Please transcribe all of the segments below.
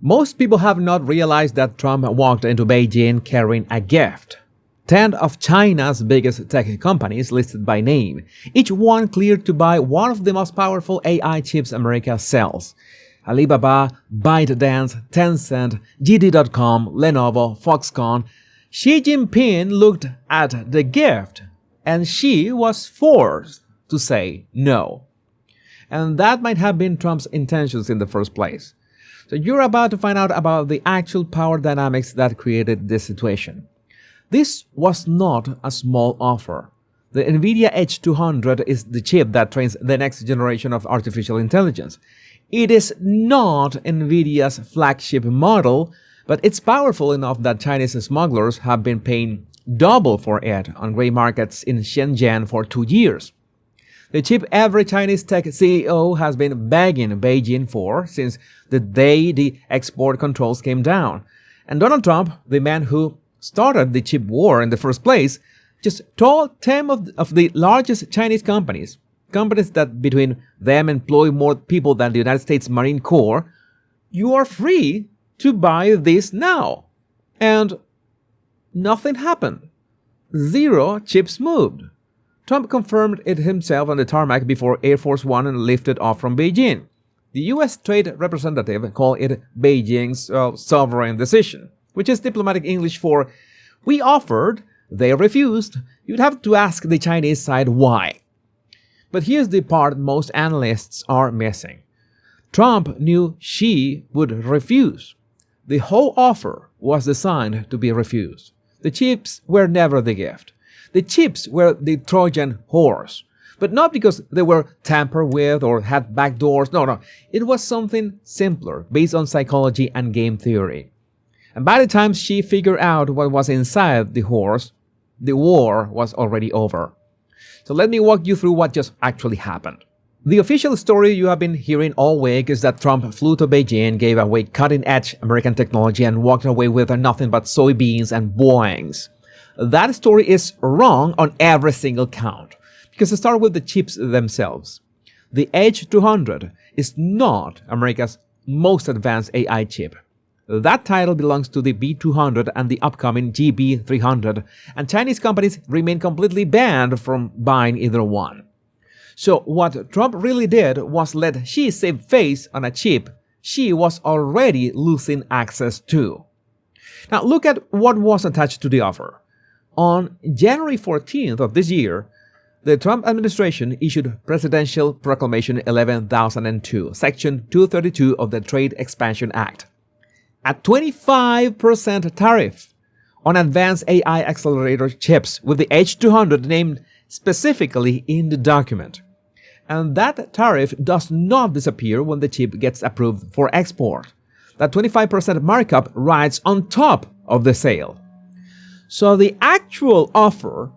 Most people have not realized that Trump walked into Beijing carrying a gift. 10 of China's biggest tech companies listed by name, each one cleared to buy one of the most powerful AI chips America sells. Alibaba, ByteDance, Tencent, JD.com, Lenovo, Foxconn. Xi Jinping looked at the gift, and Xi was forced to say no. And that might have been Trump's intentions in the first place. So you're about to find out about the actual power dynamics that created this situation. This was not a small offer. The NVIDIA H200 is the chip that trains the next generation of artificial intelligence. It is not NVIDIA's flagship model, but it's powerful enough that Chinese smugglers have been paying double for it on gray markets in Shenzhen for 2 years. The chip every Chinese tech CEO has been begging Beijing for since the day the export controls came down. And Donald Trump, the man who started the chip war in the first place, just told 10 of the largest Chinese companies that between them employ more people than the United States Marine Corps, you are free to buy this now. And nothing happened. 0 chips moved. Trump confirmed it himself on the tarmac before Air Force One lifted off from Beijing. The U.S. Trade Representative called it Beijing's sovereign decision, which is diplomatic English for, we offered, they refused. You'd have to ask the Chinese side why. But here's the part most analysts are missing. Trump knew Xi would refuse. The whole offer was designed to be refused. The chips were never the gift. The chips were the Trojan horse. But not because they were tampered with or had backdoors. No. It was something simpler, based on psychology and game theory. And by the time Xi figured out what was inside the horse, the war was already over. So let me walk you through what just actually happened. The official story you have been hearing all week is that Trump flew to Beijing, gave away cutting-edge American technology, and walked away with nothing but soybeans and Boeings. That story is wrong on every single count. Because to start with the chips themselves, the H200 is not America's most advanced AI chip. That title belongs to the B200 and the upcoming GB300, and Chinese companies remain completely banned from buying either one. So what Trump really did was let Xi save face on a chip Xi was already losing access to. Now look at what was attached to the offer. On January 14th of this year, the Trump administration issued Presidential Proclamation 11,002, Section 232 of the Trade Expansion Act. A 25% tariff on advanced AI accelerator chips with the H200 named specifically in the document. And that tariff does not disappear when the chip gets approved for export. That 25% markup rides on top of the sale. So the actual offer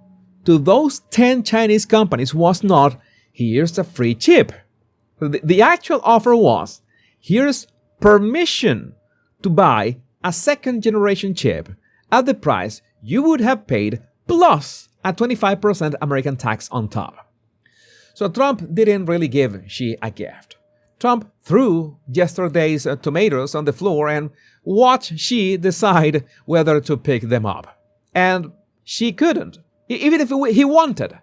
to those 10 Chinese companies was not, here's a free chip. The actual offer was, here's permission to buy a second-generation chip at the price you would have paid plus a 25% American tax on top. So Trump didn't really give Xi a gift. Trump threw yesterday's tomatoes on the floor and watched Xi decide whether to pick them up. And Xi couldn't, even if he wanted.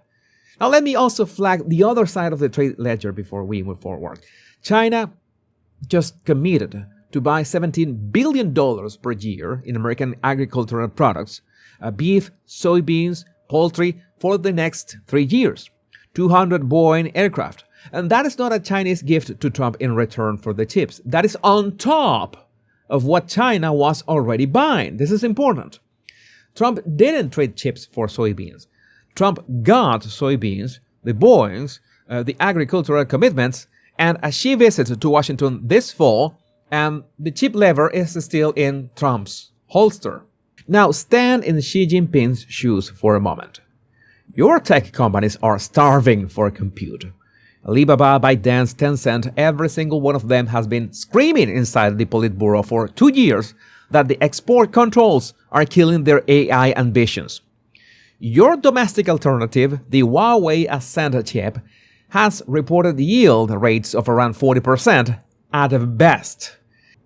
Now let me also flag the other side of the trade ledger before we move forward. China just committed to buy $17 billion per year in American agricultural products, beef, soybeans, poultry, for the next 3 years. 200 Boeing aircraft. And that is not a Chinese gift to Trump in return for the chips. That is on top of what China was already buying. This is important. Trump didn't trade chips for soybeans. Trump got soybeans, the Boeings, the agricultural commitments, and a Xi visit to Washington this fall, and the chip lever is still in Trump's holster. Now stand in Xi Jinping's shoes for a moment. Your tech companies are starving for compute. Alibaba, ByteDance, Tencent, every single one of them has been screaming inside the Politburo for 2 years that the export controls are killing their AI ambitions. Your domestic alternative, the Huawei Ascend chip, has reported yield rates of around 40% at best.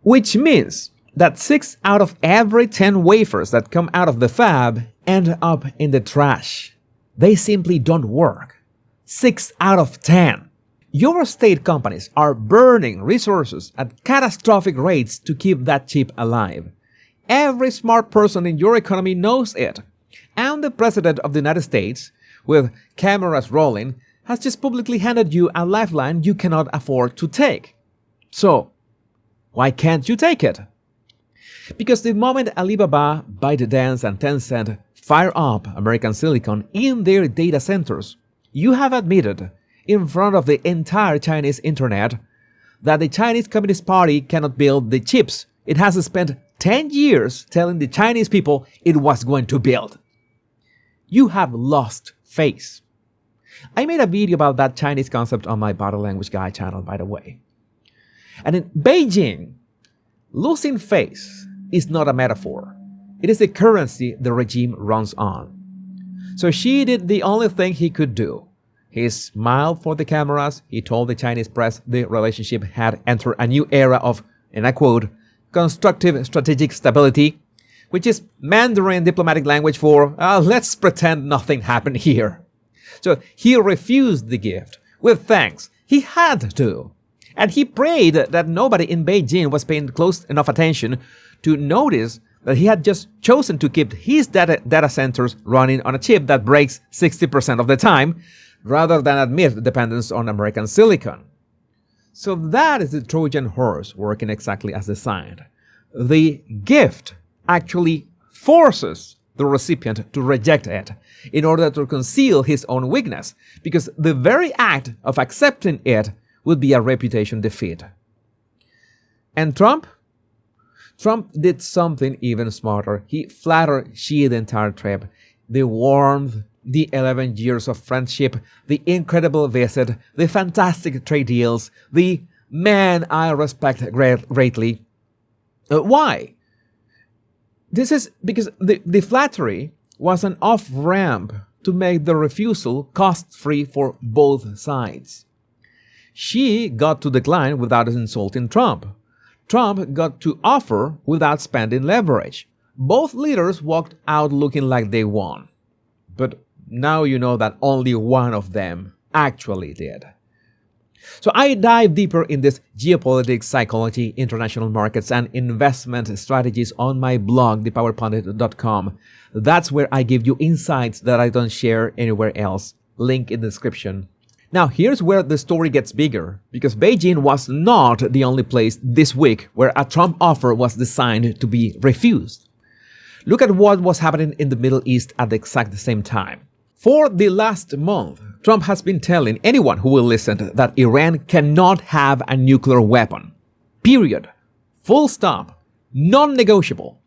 which means that 6 out of every 10 wafers that come out of the fab end up in the trash. They simply don't work. 6 out of 10. Your state companies are burning resources at catastrophic rates to keep that chip alive. Every smart person in your economy knows it. And the President of the United States, with cameras rolling, has just publicly handed you a lifeline you cannot afford to take. So, why can't you take it? Because the moment Alibaba, ByteDance, and Tencent fire up American silicon in their data centers, you have admitted in front of the entire Chinese internet that the Chinese Communist Party cannot build the chips it has spent 10 years telling the Chinese people it was going to build. You have lost face. I made a video about that Chinese concept on my Body Language Guy channel, by the way. And in Beijing, losing face is not a metaphor. It is the currency the regime runs on. So Xi did the only thing he could do. He smiled for the cameras. He told the Chinese press the relationship had entered a new era of, and I quote, constructive strategic stability, which is Mandarin diplomatic language for, let's pretend nothing happened here. So he refused the gift with thanks. He had to. And he prayed that nobody in Beijing was paying close enough attention to notice that he had just chosen to keep his data centers running on a chip that breaks 60% of the time, rather than admit dependence on American silicon. So that is the Trojan horse working exactly as designed. The gift actually forces the recipient to reject it in order to conceal his own weakness, because the very act of accepting it would be a reputation defeat. And Trump? Trump did something even smarter. He flattered Xi the entire trip. The warmth, the 11 years of friendship, the incredible visit, the fantastic trade deals, the man I respect greatly. Why? This is because the flattery was an off-ramp to make the refusal cost-free for both sides. Xi got to decline without insulting Trump. Trump got to offer without spending leverage. Both leaders walked out looking like they won. But now you know that only one of them actually did. So I dive deeper in this geopolitics, psychology, international markets, and investment strategies on my blog, thepowerpundit.com. That's where I give you insights that I don't share anywhere else. Link in the description. Now here's where the story gets bigger, because Beijing was not the only place this week where a Trump offer was designed to be refused. Look at what was happening in the Middle East at the exact same time. For the last month, Trump has been telling anyone who will listen that Iran cannot have a nuclear weapon. Period. Full stop. Non-negotiable.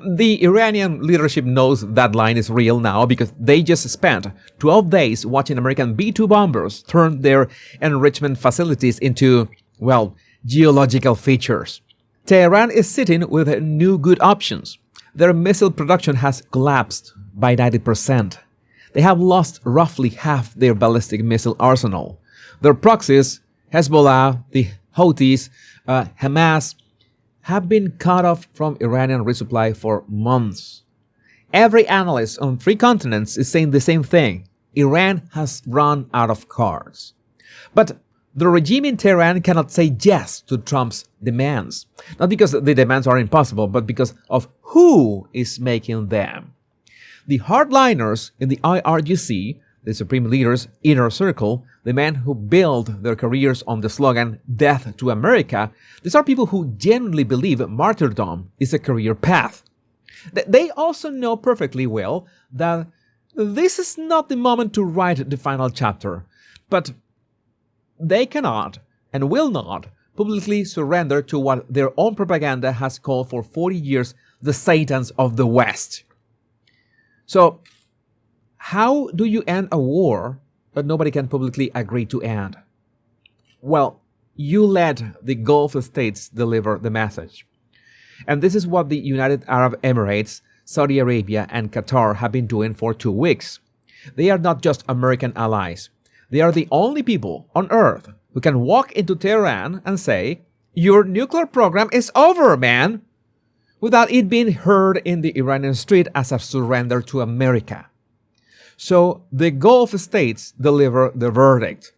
The Iranian leadership knows that line is real now because they just spent 12 days watching American B-2 bombers turn their enrichment facilities into, well, geological features. Tehran is sitting with no good options. Their missile production has collapsed by 90%. They have lost roughly half their ballistic missile arsenal. Their proxies, Hezbollah, the Houthis, Hamas, have been cut off from Iranian resupply for months. Every analyst on 3 continents is saying the same thing. Iran has run out of cards. But the regime in Tehran cannot say yes to Trump's demands. Not because the demands are impossible, but because of who is making them. The hardliners in the IRGC, the Supreme Leader's inner circle, the men who build their careers on the slogan, Death to America, these are people who genuinely believe martyrdom is a career path. They also know perfectly well that this is not the moment to write the final chapter, but they cannot and will not publicly surrender to what their own propaganda has called for 40 years the Satans of the West. So, how do you end a war that nobody can publicly agree to end? Well, you let the Gulf states deliver the message. And this is what the United Arab Emirates, Saudi Arabia, and Qatar have been doing for 2 weeks. They are not just American allies. They are the only people on earth who can walk into Tehran and say, Your nuclear program is over, man, without it being heard in the Iranian street as a surrender to America. So the Gulf states deliver the verdict.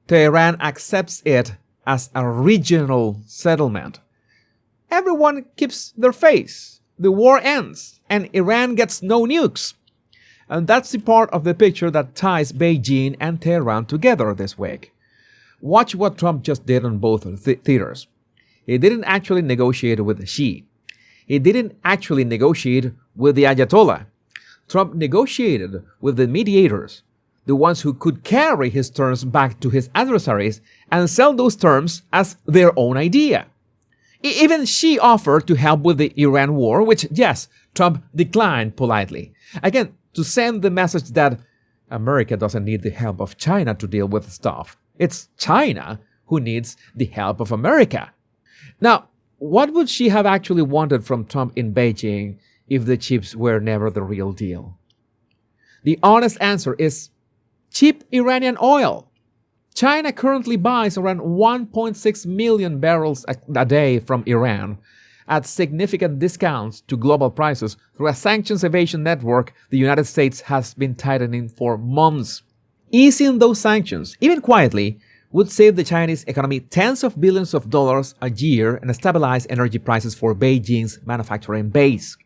Tehran accepts it as a regional settlement. Everyone keeps their face. The war ends, and Iran gets no nukes. And that's the part of the picture that ties Beijing and Tehran together this week. Watch what Trump just did on both theaters. He didn't actually negotiate with Xi. He didn't actually negotiate with the Ayatollah. Trump negotiated with the mediators, the ones who could carry his terms back to his adversaries and sell those terms as their own idea. Even Xi offered to help with the Iran war, which, yes, Trump declined politely. Again, to send the message that America doesn't need the help of China to deal with stuff. It's China who needs the help of America. Now, what would Xi have actually wanted from Trump in Beijing if the chips were never the real deal? The honest answer is cheap Iranian oil. China currently buys around 1.6 million barrels a day from Iran at significant discounts to global prices through a sanctions evasion network the United States has been tightening for months. Easing those sanctions, even quietly, would save the Chinese economy tens of billions of dollars a year and stabilize energy prices for Beijing's manufacturing base.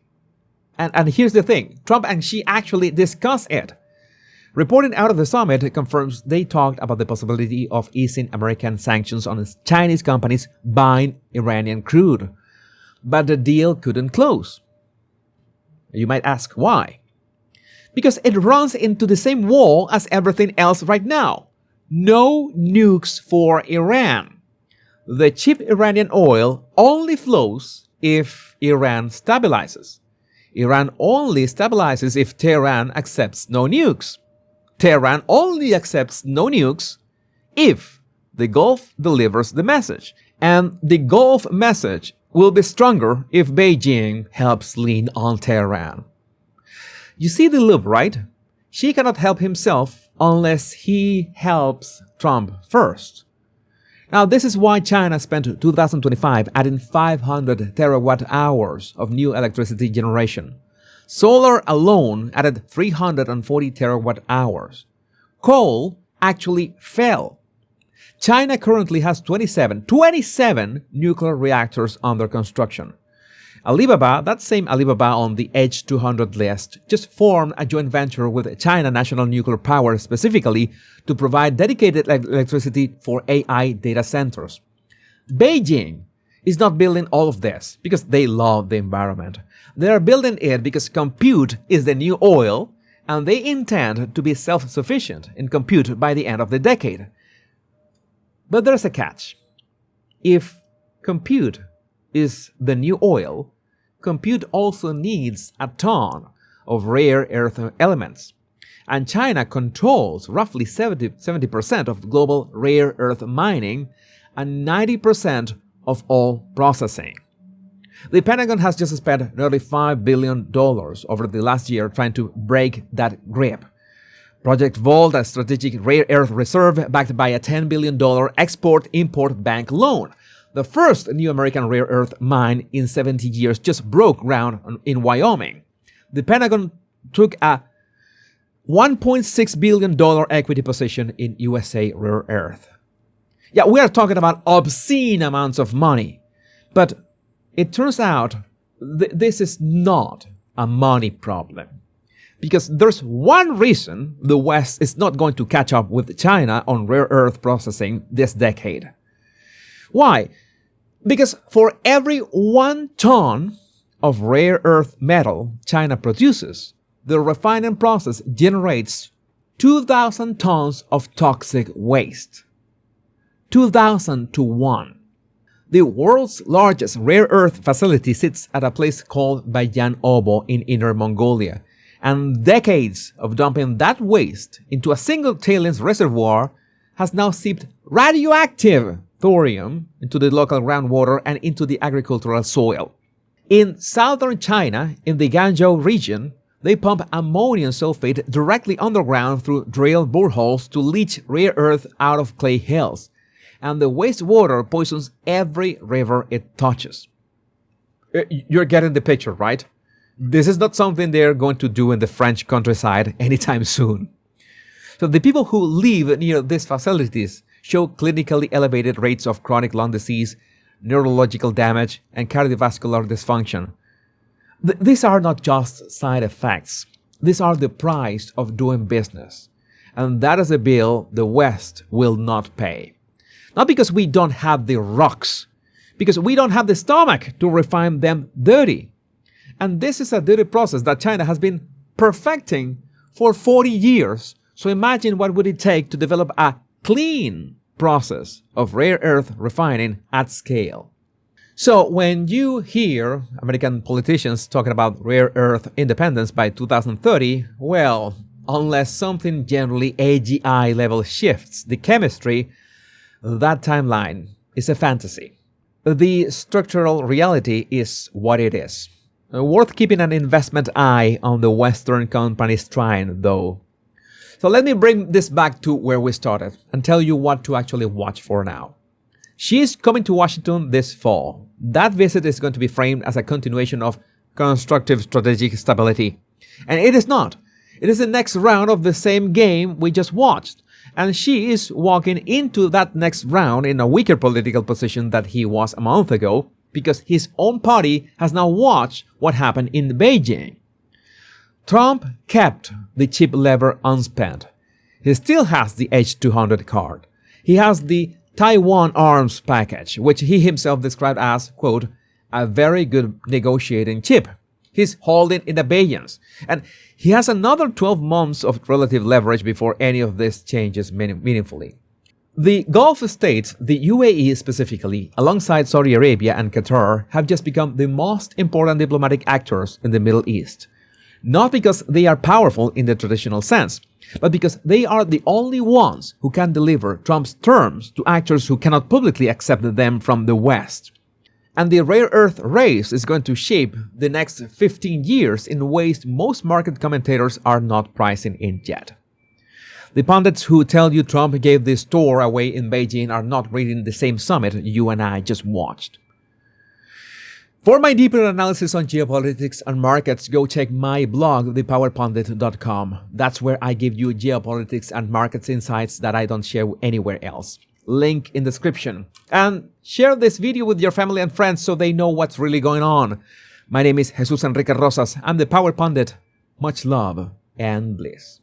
And here's the thing, Trump and Xi actually discuss it. Reporting out of the summit confirms they talked about the possibility of easing American sanctions on Chinese companies buying Iranian crude. But the deal couldn't close. You might ask why. Because it runs into the same wall as everything else right now. No nukes for Iran. The cheap Iranian oil only flows if Iran stabilizes. Iran only stabilizes if Tehran accepts no nukes. Tehran only accepts no nukes if the Gulf delivers the message. And the Gulf message will be stronger if Beijing helps lean on Tehran. You see the loop, right? Xi cannot help himself unless he helps Trump first. Now, this is why China spent 2025 adding 500 terawatt-hours of new electricity generation. Solar alone added 340 terawatt-hours. Coal actually fell. China currently has 27 nuclear reactors under construction. Alibaba, that same Alibaba on the Edge 200 list, just formed a joint venture with China National Nuclear Power specifically to provide dedicated electricity for AI data centers. Beijing is not building all of this because they love the environment. They are building it because compute is the new oil, and they intend to be self-sufficient in compute by the end of the decade. But there's a catch. If compute is the new oil, compute also needs a ton of rare earth elements. And China controls roughly 70% of global rare earth mining and 90% of all processing. The Pentagon has just spent nearly $5 billion over the last year trying to break that grip. Project Vault, a strategic rare earth reserve backed by a $10 billion export-import bank loan. The first new American rare earth mine in 70 years just broke ground in Wyoming. The Pentagon took a $1.6 billion equity position in USA Rare Earth. Yeah, we are talking about obscene amounts of money. But it turns out this is not a money problem. Because there's one reason the West is not going to catch up with China on rare earth processing this decade. Why? Because for every 1 ton of rare earth metal China produces, the refining process generates 2,000 tons of toxic waste. 2,000 to 1. The world's largest rare earth facility sits at a place called Bayan Obo in Inner Mongolia, and decades of dumping that waste into a single tailings reservoir has now seeped radioactive thorium into the local groundwater and into the agricultural soil. In southern China, in the Guangzhou region, they pump ammonium sulfate directly underground through drill boreholes to leach rare earth out of clay hills. and the wastewater poisons every river it touches. You're getting the picture, right? This is not something they're going to do in the French countryside anytime soon. So the people who live near these facilities show clinically elevated rates of chronic lung disease, neurological damage, and cardiovascular dysfunction. These are not just side effects. These are the price of doing business. And that is a bill the West will not pay. Not because we don't have the rocks, because we don't have the stomach to refine them dirty. And this is a dirty process that China has been perfecting for 40 years. So imagine what would it take to develop a clean process of rare earth refining at scale. So when you hear American politicians talking about rare earth independence by 2030, well, unless something generally AGI level shifts the chemistry, that timeline is a fantasy. The structural reality is what it is. Worth keeping an investment eye on the Western company's trying, though. So let me bring this back to where we started and tell you what to actually watch for now. She's coming to Washington this fall. That visit is going to be framed as a continuation of constructive strategic stability. And it is not. It is the next round of the same game we just watched. And she is walking into that next round in a weaker political position than he was a month ago, because his own party has now watched what happened in Beijing. Trump kept the cheap lever unspent. He still has the H-200 card. He has the Taiwan arms package, which he himself described as, quote, a very good negotiating chip. He's holding in abeyance. And he has another 12 months of relative leverage before any of this changes meaningfully. The Gulf states, the UAE specifically, alongside Saudi Arabia and Qatar, have just become the most important diplomatic actors in the Middle East. Not because they are powerful in the traditional sense, but because they are the only ones who can deliver Trump's terms to actors who cannot publicly accept them from the West. And the rare earth race is going to shape the next 15 years in ways most market commentators are not pricing in yet. The pundits who tell you Trump gave the store away in Beijing are not reading the same summit you and I just watched. For my deeper analysis on geopolitics and markets, go check my blog, thepowerpundit.com. That's where I give you geopolitics and markets insights that I don't share anywhere else. Link in description. And share this video with your family and friends so they know what's really going on. My name is Jesus Enrique Rosas. I'm the Power Pundit. Much love and bliss.